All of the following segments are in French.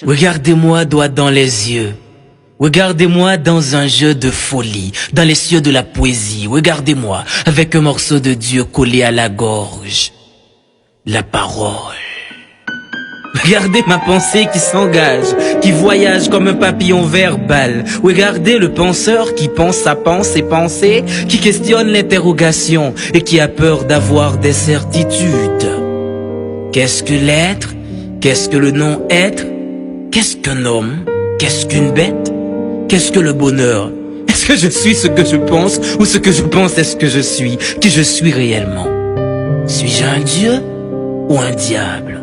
Regardez-moi droit dans les yeux. Regardez-moi dans un jeu de folie, dans les cieux de la poésie. Regardez-moi avec un morceau de Dieu collé à la gorge. La parole. Regardez ma pensée qui s'engage, qui voyage comme un papillon verbal. Regardez le penseur qui pense sa pensée, qui questionne l'interrogation et qui a peur d'avoir des certitudes. Qu'est-ce que l'être? Qu'est-ce que le non-être? Qu'est-ce qu'un homme? Qu'est-ce qu'une bête? Qu'est-ce que le bonheur? Est-ce que je suis ce que je pense ou ce que je pense est ce que je suis? Qui je suis réellement? Suis-je un dieu ou un diable?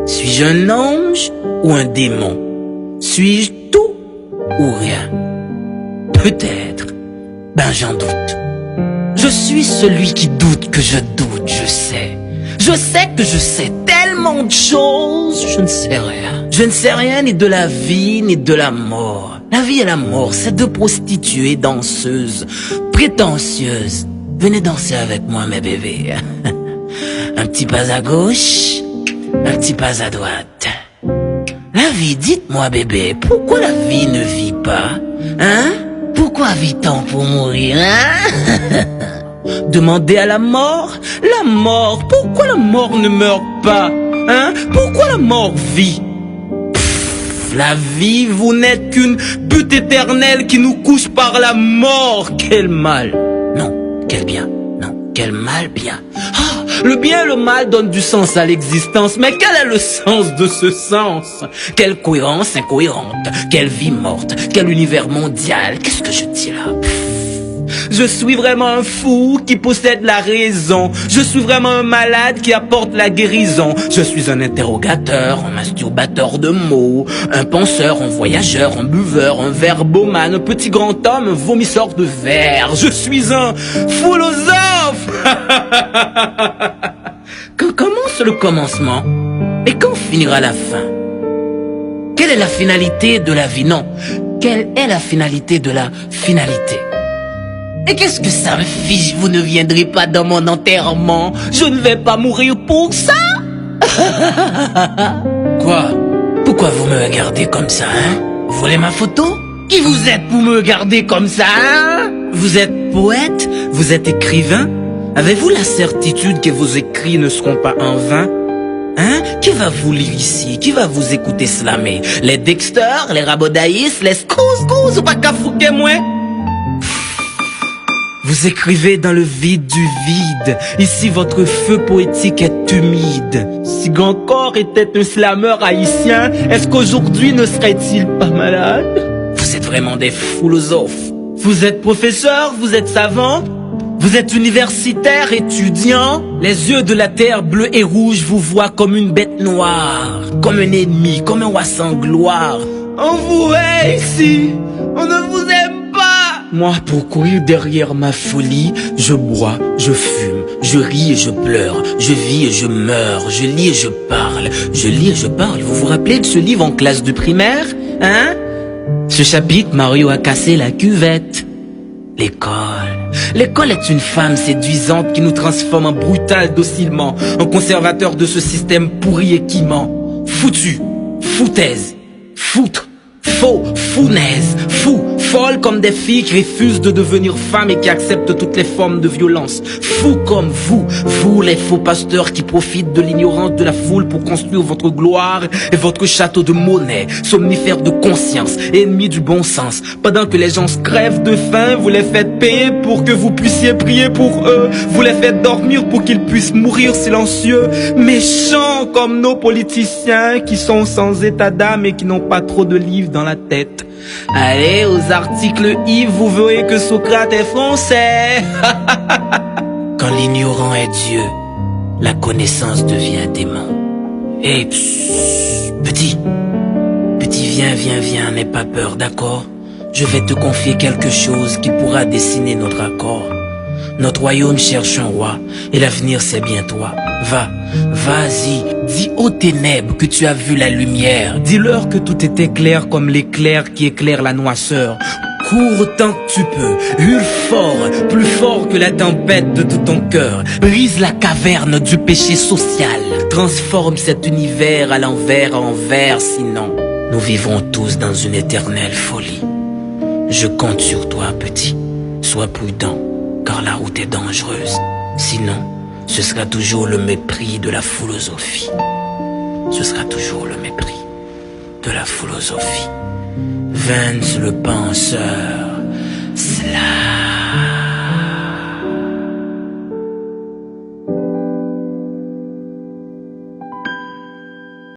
Suis-je un ange ou un démon? Suis-je tout ou rien? Peut-être. Ben j'en doute. Je suis celui qui doute que je doute, je sais. Je sais que je sais tellement de choses, je ne sais rien. Je ne sais rien ni de la vie ni de la mort. La vie et la mort, c'est deux prostituées danseuses, prétentieuses. Venez danser avec moi mes bébés. Un petit pas à gauche, un petit pas à droite. La vie, dites-moi bébé, pourquoi la vie ne vit pas? Hein? Pourquoi vit-on pour mourir, hein? Demandez à la mort, pourquoi la mort ne meurt pas? Hein? Pourquoi la mort vit? La vie, vous n'êtes qu'une butte éternelle qui nous couche par la mort. Quel mal. Non, quel bien. Non, quel mal bien. Ah, le bien et le mal donnent du sens à l'existence. Mais quel est le sens de ce sens? Quelle cohérence incohérente. Quelle vie morte. Quel univers mondial. Qu'est-ce que je dis là? Je suis vraiment un fou qui possède la raison. Je suis vraiment un malade qui apporte la guérison. Je suis un interrogateur, un masturbateur de mots, un penseur, un voyageur, un buveur, un verbomane, un petit grand homme, un vomisseur de verre. Je suis un philosophe. Quand commence le commencement? Et quand finira la fin? Quelle est la finalité de la vie? Non. Quelle est la finalité de la finalité? Et qu'est-ce que ça me fiche? Vous ne viendrez pas dans mon enterrement. Je ne vais pas mourir pour ça. Quoi? Pourquoi vous me regardez comme ça, hein? Vous voulez ma photo? Qui vous êtes pour me regarder comme ça, hein? Vous êtes poète? Vous êtes écrivain? Avez-vous la certitude que vos écrits ne seront pas en vain? Hein? Qui va vous lire ici? Qui va vous écouter slammer? Les Dexter, les Rabodaïs, les Scouse ou pas qu'à fouquer moi? Vous écrivez dans le vide du vide. Ici, votre feu poétique est humide. Si Gancor était un slameur haïtien, est-ce qu'aujourd'hui ne serait-il pas malade? Vous êtes vraiment des philosophes. Vous êtes professeur, vous êtes savant, vous êtes universitaire, étudiant. Les yeux de la terre bleue et rouge vous voient comme une bête noire, comme un ennemi, comme un roi sans gloire. On vous hait ici, on ne vous aime. Moi, pour courir derrière ma folie, je bois, je fume, je ris et je pleure, je vis et je meurs, je lis et je parle, je lis et je parle. Vous vous rappelez de ce livre en classe de primaire, hein? Ce chapitre, Mario a cassé la cuvette. L'école. L'école est une femme séduisante qui nous transforme en brutal docilement, en conservateur de ce système pourri et qui ment. Foutu, foutaise, foutre, faux, founaise, fou, folle comme des filles qui refusent de devenir femmes et qui acceptent toutes les formes de violence. Fous comme vous les faux pasteurs qui profitent de l'ignorance de la foule pour construire votre gloire et votre château de monnaie, somnifères de conscience, ennemis du bon sens. Pendant que les gens se crèvent de faim, vous les faites payer pour que vous puissiez prier pour eux. Vous les faites dormir pour qu'ils puissent mourir silencieux. Méchants comme nos politiciens qui sont sans état d'âme et qui n'ont pas trop de livres dans la tête. Allez, aux articles Yves, vous verrez que Socrate est français. Quand l'ignorant est Dieu, la connaissance devient démon. Et petit, viens, n'aie pas peur, d'accord? Je vais te confier quelque chose qui pourra dessiner notre accord. Notre royaume cherche un roi, et l'avenir c'est bien toi. Vas-y, dis aux ténèbres que tu as vu la lumière. Dis-leur que tout était clair comme l'éclair qui éclaire la noirceur. Cours autant que tu peux, hurle fort, plus fort que la tempête de tout ton cœur. Brise la caverne du péché social. Transforme cet univers à l'envers en vert, sinon nous vivrons tous dans une éternelle folie. Je compte sur toi, petit. Sois prudent, car la route est dangereuse. Sinon, ce sera toujours le mépris de la philosophie. Ce sera toujours le mépris de la philosophie. Vance le penseur.